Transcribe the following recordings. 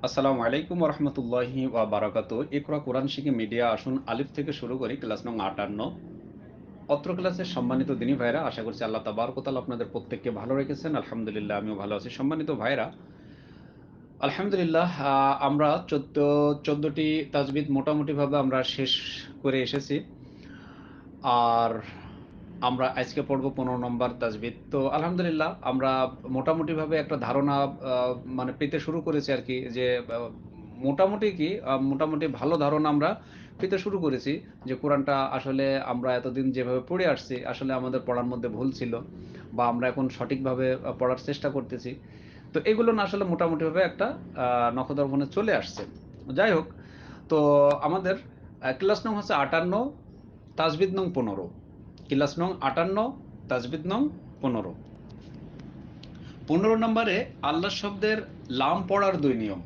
আসসালামু আলাইকুম রহমতুল্লাহি ওয়া বারাকাতু। ইকরা কোরআন শিখে মিডিয়া আসুন আলিফ থেকে শুরু করি ক্লাস নং 58। অত্র ক্লাসের সম্মানিত দিনী ভাইরা, আশা করছি আল্লাহ তাবারক ওয়া তাআলা আপনাদের প্রত্যেককে ভালো রেখেছেন। আলহামদুলিল্লাহ, আমিও ভালো আছি। সম্মানিত ভাইরা, আলহামদুলিল্লাহ, আমরা 14টি তাজবিদ মোটামুটিভাবে আমরা শেষ করে এসেছি। আর আমরা আজকে পড়ব 15 নম্বর তাজবিদ। তো আলহামদুলিল্লাহ, আমরা মোটামুটিভাবে একটা ধারণা মানে পেতে শুরু করেছি আর কি, যে মোটামুটি কি মোটামুটি ভালো ধারণা আমরা পেতে শুরু করেছি যে কোরআনটা আসলে আমরা এতদিন যেভাবে পড়ে আসছি আসলে আমাদের পড়ার মধ্যে ভুল ছিল, বা আমরা এখন সঠিকভাবে পড়ার চেষ্টা করতেছি। তো এগুলো না আসলে মোটামুটিভাবে একটা নখদর্পণে চলে আসছে। যাই হোক, তো আমাদের ক্লাস নং হচ্ছে 58, তাজবিদ নং 15। ক্লাস নং 58, তাজবিদ নং 15। 15 নম্বরে আল্লাহ শব্দের লাম পড়ার 2 নিয়ম।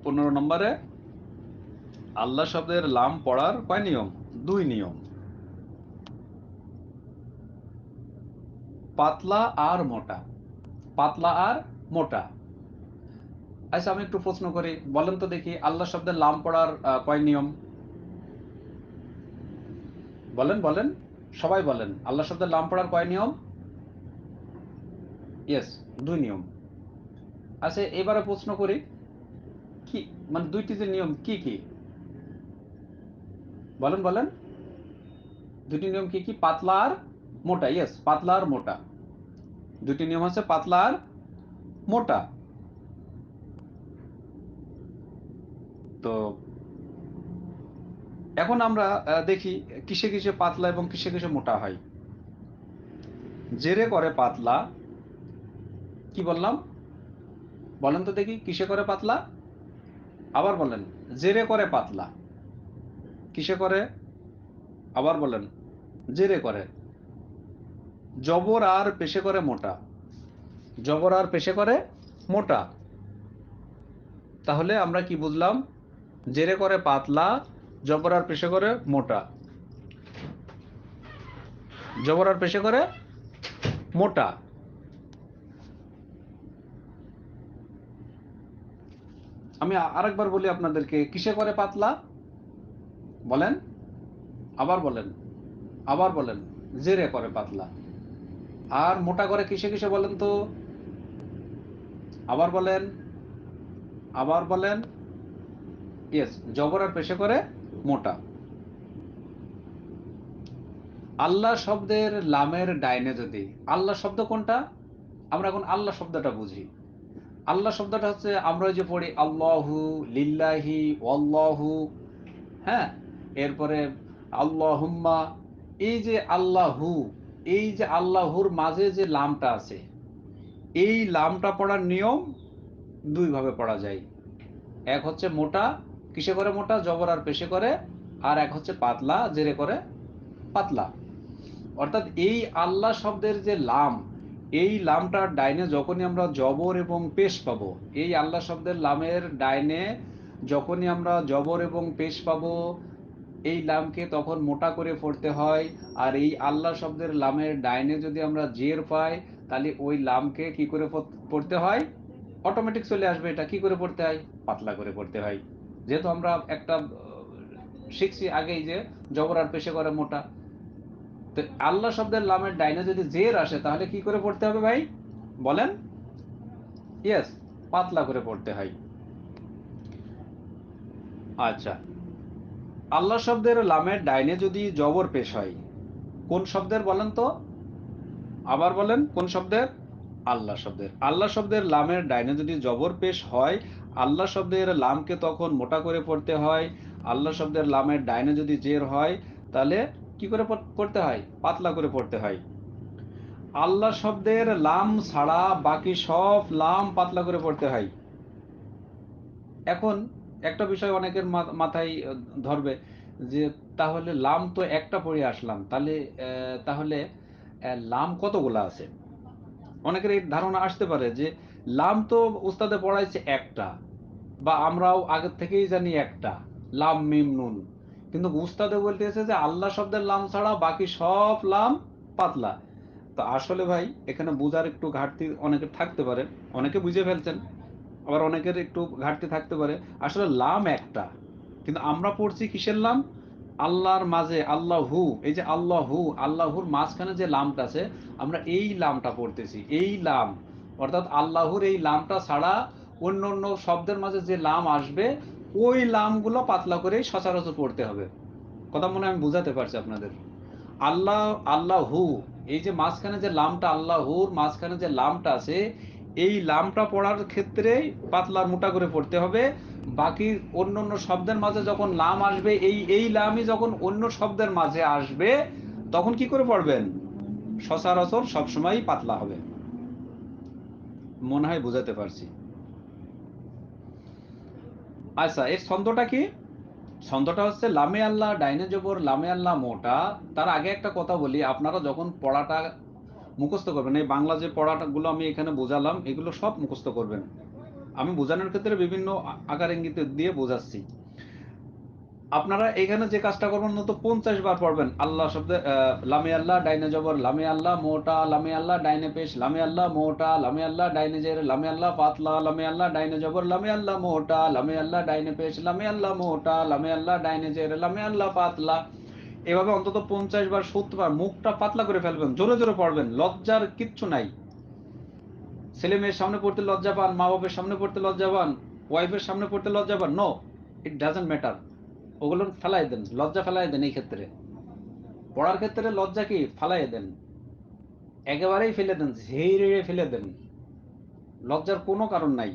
15 নম্বরে আল্লাহ শব্দের লাম পড়ার কয় নিয়ম? 2 নিয়ম। পাতলা আর মোটা। পাতলা আর মোটা। আচ্ছা, আমি একটু প্রশ্ন করি, বলেন তো দেখি আল্লাহ শব্দের লাম পড়ার কয় নিয়ম? বলেন বলেন, সবাই বলেন, আল্লাহ শব্দের লাম পড়ার কয় নিয়ম? ইয়েস, 2 নিয়ম। আচ্ছা, এবারে প্রশ্ন করি, কি মানে 2টি যে নিয়ম কি কি? বলেন বলেন, 2টি নিয়ম কি কি? পাতলা আর মোটা। ইয়েস, পাতলা আর মোটা। 2টি নিয়ম হচ্ছে পাতলা আর মোটা। তো এখন আমরা দেখি কিসে কিসে পাতলা এবং কিসে কিসে মোটা হয়। জেরে করে পাতলা। কি বললাম? বলেন তো দেখি, কিসে করে পাতলা? আবার বলেন। জেরে করে পাতলা। কিসে করে? আবার বলেন। জেরে করে। জবর আর পেশে করে মোটা। জবর আর পেশে করে মোটা। তাহলে আমরা কি বুঝলাম? জেরে করে পাতলা, জবর আর পেশে করে মোটা। জবর আর পেশে করে মোটা। আমি আরেকবার বলি আপনাদেরকে, কিসে করে পাতলা? বলেন। আবার বলেন। আবার বলেন। জেরে করে পাতলা। আর মোটা করে কিসে কিসে বলেন তো? আবার বলেন। আবার বলেন। ইয়েস, জবর আর পেশে করে মোটা। আল্লাহ শব্দের লামের ডাইনে যদি, আল্লাহ শব্দ কোনটা? আমরা এখন আল্লাহ শব্দটা বুঝি। আল্লাহ শব্দটা হচ্ছে, আমরা ওই যে পড়ি আল্লাহু, লিল্লাহি, ওয়াল্লাহু, হ্যাঁ, এরপরে আল্লাহুম্মা। এই যে আল্লাহু, এই যে আল্লাহুর মাঝে যে লামটা আছে, এই লামটা পড়ার নিয়ম 2 ভাবে পড়া যায়। এক হচ্ছে মোটা, কিসে করে মোটা? জবর আর পেশে করে। আর এক হচ্ছে পাতলা, জেরে করে পাতলা। অর্থাৎ এই আল্লাহ শব্দের যে লাম, এই লামটার ডাইনে যখনই আমরা জবর এবং পেশ পাবো, এই আল্লাহ শব্দের লামের ডাইনে যখনই আমরা জবর এবং পেশ পাবো, এই লামকে তখন মোটা করে পড়তে হয়। আর এই আল্লাহ শব্দের লামের ডাইনে যদি আমরা জের পাই, তাহলে ওই লামকে কি করে পড়তে হয়? অটোমেটিক চলে আসবে, এটা কি করে পড়তে হয়? পাতলা করে পড়তে হয়। যেহেতু আমরা একটা শিখছি আগেই যে জবর আর পেশে করে মোটা। তো আল্লাহ শব্দের লামের ডাইনে যদি জের আসে, তাহলে কি করে পড়তে হবে ভাই? বলেন। ইয়েস, পাতলা করে পড়তে হয়। আচ্ছা, আল্লাহ শব্দের লামের ডাইনে যদি জবর পেশ হয়, কোন শব্দের বলেন তো? আবার বলেন, কোন শব্দের? আল্লাহ শব্দের। আল্লাহ শব্দের লামের ডাইনে যদি জবর পেশ হয়, আল্লাহ শব্দের লামকে তখন মোটা করে পড়তে হয়। আল্লাহ শব্দের লামের ডাইনে যদি জের হয়, তাহলে কি করে পড়তে হয়? পাতলা করে পড়তে হয়। আল্লাহ শব্দের লাম ছাড়া বাকি সব লাম পাতলা করে পড়তে হয়। এখন একটা বিষয় অনেকের মাথায় ধরবে যে, তাহলে লাম তো একটা পড়ে আসলাম, তাহলে তাহলে লাম কতগুলা আছে? অনেকের এই ধারণা আসতে পারে যে লাম তো উস্তাদে পড়াইছে একটা, বা আমরাও আগের থেকেই জানি একটা, লাম মিম নুন। কিন্তু উস্তাদে বলতেছে যে আল্লাহ শব্দের লাম ছাড়া বাকি সব লাম পাতলা। তো আসলে ভাই, এখানে বুঝার একটু ঘাটতি অনেকের থাকতে পারে। অনেকে বুঝে ফেলছেন, আবার অনেকের একটু ঘাটতি থাকতে পারে। আসলে লাম একটা, কিন্তু আমরা পড়ছি কিসের লাম? আল্লাহর মাঝে আল্লাহু, এই যে আল্লাহু, আল্লাহুর মাঝখানে যে লামটা আছে, আমরা এই লামটা পড়তেছি, এই লাম। অর্থাৎ আল্লাহুর এই লামটা ছাড়া অন্য অন্য শব্দের মাঝে যে লাম আসবে, ওই লামগুলো পাতলা করেই সচরাচর পড়তে হবে। কথা মনে হয় আমি বুঝাতে পারছি আপনাদের? আল্লাহ, আল্লাহু, এই যে মাঝখানে যে লামটা, আল্লাহুর মাঝখানে যে লামটা আছে, এই লামটা পড়ার ক্ষেত্রে পাতলা মোটা করে পড়তে হবে। বাকি অন্য অন্য শব্দের মাঝে যখন লাম আসবে, এই এই লামই যখন অন্য শব্দের মাঝে আসবে, তখন কি করে পড়বেন? সচরাচর সবসময় পাতলা হবে। মনে হয় বুঝাতে পারছি? আচ্ছা, এর ছন্দটা কি? ছন্দটা হচ্ছে লামে আল্লাহ ডাইনে জবর লামে আল্লাহ মোটা। তার আগে একটা কথা বলি, আপনারা যখন পড়াটা মুখস্থ করবেন, এই বাংলা যে পড়াগুলো আমি এখানে বোঝালাম, এগুলো সব মুখস্থ করবেন। আমি বোঝানোর ক্ষেত্রে বিভিন্ন আকার ইঙ্গিত দিয়ে বোঝাচ্ছি। আপনারা এখানে যে কাজটা করবেন, তো 50 বার পড়বেন আল্লাহ শব্দে, লামে আল্লাহ ডাইনে জবর লামে আল্লাহ মোটা, লামে আল্লাহ ডাইনে পেশ লামে আল্লাহ মোটা, লামে আল্লাহ ডাইনে জের লামে আল্লাহ পাতলা, লামে আল্লাহ ডাইনে জবর লামে আল্লাহ মোটা, লামে আল্লাহ ডাইনে পেশ লামে আল্লাহ মোটা, লামে আল্লাহ ডাইনে জের লামে আল্লাহ পাতলা। এভাবে অন্তত 50 বার 70 বার মুখটা পাতলা করে ফেলবেন, জোরে জোরে পড়বেন, লজ্জার কিচ্ছু নাই। ছেলে মেয়ের সামনে পড়তে লজ্জা পান, মা বাপের সামনে পড়তে লজ্জা পান, ওয়াইফের সামনে পড়তে লজ্জা পান, নো, ইট ডাজন্ট ম্যাটার। ওগুলো ফেলাই দেন, লজ্জা ফেলাই দেন। এই ক্ষেত্রে, পড়ার ক্ষেত্রে লজ্জা কি ফেলাই দেন, একেবারেই ফেলে দেন, ঝেড়ে ফেলে দেন। লজ্জার কোনো কারণ নাই।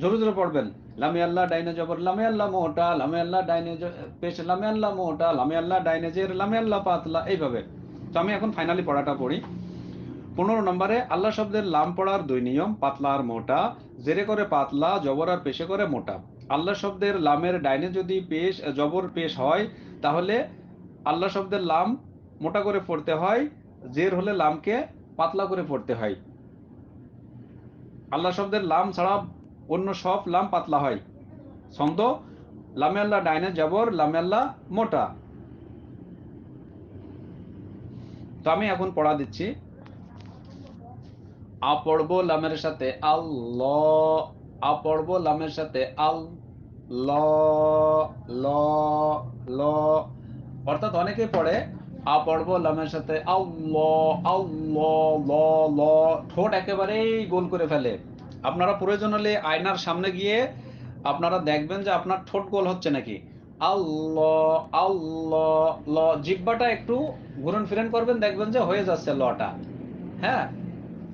জোরে জোরে পড়বেন। লামে আল্লাহ ডাইনে জবর লামে আল্লাহ মোটা, লামে আল্লাহ ডাইনে পেশ লামে আল্লাহ মোটা, লামে আল্লাহ ডাইনে জের লামে আল্লাহ পাতলা, এইভাবে। তো আমি এখন ফাইনালি পড়াটা পড়ি। 15 নম্বরে আল্লাহ শব্দের লাম পড়ার 2 নিয়ম: পাতলা আর মোটা। জেরে করে পাতলা, জবর আর পেশে করে মোটা। আল্লাহ শব্দের লামের ডাইনে যদি পেশ জবর পেশ হয়, তাহলে আল্লাহ শব্দের লাম মোটা করে পড়তে হয়, জের হলে লামকে পাতলা করে পড়তে হয়। আল্লাহ শব্দের লাম ছাড়া অন্য সব লাম পাতলা হয়। ছন্দ: লামে আল্লাহ ডাইনে জবর লামে আল্লাহ মোটা। তো আমি এখন পড়া দিচ্ছি। আ পড়ব লামের সাথে আল্লাহ, আ পড়ব লামের সাথে আল, ল, ল, ল। অর্থাৎ অনেকে পড়ে আ পড়ব লামের সাথে আল্লাহ, আল্লাহ, ল, ল, ঠোঁট একেবারেই গোল করে ফেলে। আপনারা প্রয়োজন হলে আয়নার সামনে গিয়ে আপনারা দেখবেন যে আপনার ঠোঁট গোল হচ্ছে নাকি। আল্লাহ, আল্লাহ, ল, জিহ্বাটা একটু ঘুরন ফিরেন করবেন, দেখবেন যে হয়ে যাচ্ছে লটা। হ্যাঁ,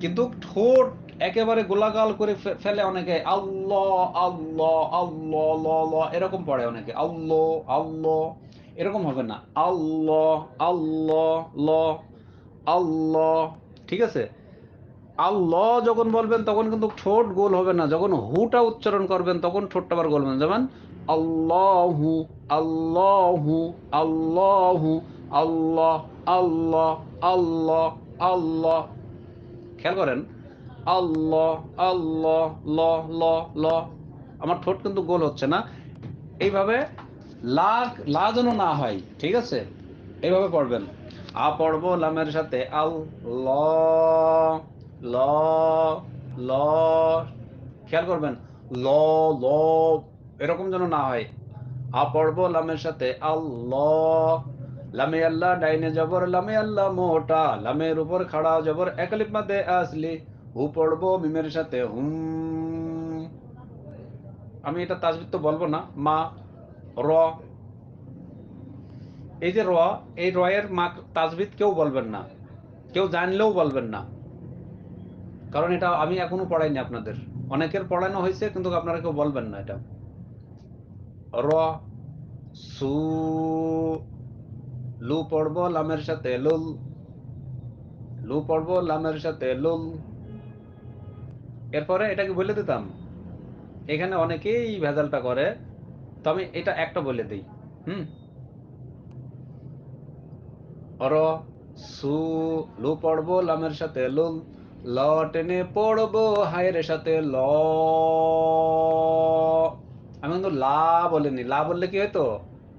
কিন্তু ঠোঁট একেবারে গোলাগাল করে ফেলে অনেকে। আল্লাহ, আল্লাহ, আল্লাহ, ল, ল, এরকম পড়ে অনেকে। আল্লাহ, আল্লাহ, এরকম হবে না। আল্লাহ, আল্লাহ, ল, আল্লাহ। ঠিক আছে? আল্লাহ যখন বলবেন তখন কিন্তু ঠোঁট গোল হবে না। যখন হুটা উচ্চারণ করবেন তখন ঠোঁটটা আবার গোল হবে। যেমন আল্লাহু, আল্লাহু, আল্লাহু, আল্লাহ, আল্লাহ, আল্লাহ, আল্লাহ। খেয়াল করেন, আল্লাহ, আল্লাহ, ল, ল, ল। আমার ঠোঁট কিন্তু গোল হচ্ছে না। এইভাবে লা, লা যেন না হয়। ঠিক আছে? এইভাবে পড়বেন। আ পড়ব লামের সাথে আল, ল, ল, ল। খেয়াল করবেন, ল, ল, এরকম যেন না হয়। আ পড়ব লামের সাথে আল্লাহ, লামে আল্লাহ ডাইনে জবর লামে আল্লাহ মোটা, লামের উপর খাড়া জবর একলিফ মাদে আসলি। হু পড়বো মিমের সাথে হুম। আমি এটা তাজবিদ তো বলবো না। মা, র, এই যে র, এই র এর তাজবিদ কেউ বলবেন না, কেউ জানলেও বলবেন না, কারণ এটা আমি এখনো পড়াইনি আপনাদের। অনেকের পড়ানো হয়েছে, কিন্তু আপনারা কেউ বলবেন না এটা। র, সু, লু পড়বো লামের সাথে লুল, লু পড়বো লামের সাথে লুল। এরপরে এটাকে বলে দিতাম। এখানে অনেকেই ভেজালটা করে, তো আমি এটা একটা বলে দিই। হুম, র, সু, লু পড়বো লামের সাথে লুল, ল টেনে পড়বো হায়ের সাথে ল। আমি কিন্তু লা বলিনি। লা বললে কি হয়তো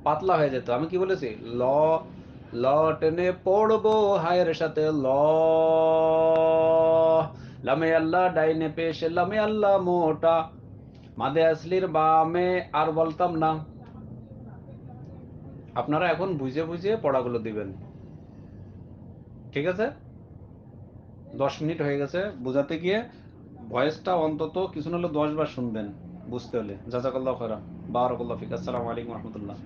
পাতলা হয়ে যেত। আমি কি বলেছি? ল, ল টেনে পড়বো হায়ের সাথে ল, লামে আল্লাহ ডাইনে পেশে লামে আল্লাহ মোটা, মাদে আসলির বামে আর বলতাম না। আপনারা এখন বুঝে বুঝে পড়াগুলো দিবেন, ঠিক আছে? 10 মিনিট হয়ে গেছে বোঝাতে গিয়ে। ভয়েসটা অন্তত কিছু না হলে 10 বার শুনবেন বুঝতে হলে। জাযাকাল্লাহু খাইরান, বারাকাল্লাহু ফিক। আসসালামু আলাইকুম রহমতুল্লাহ।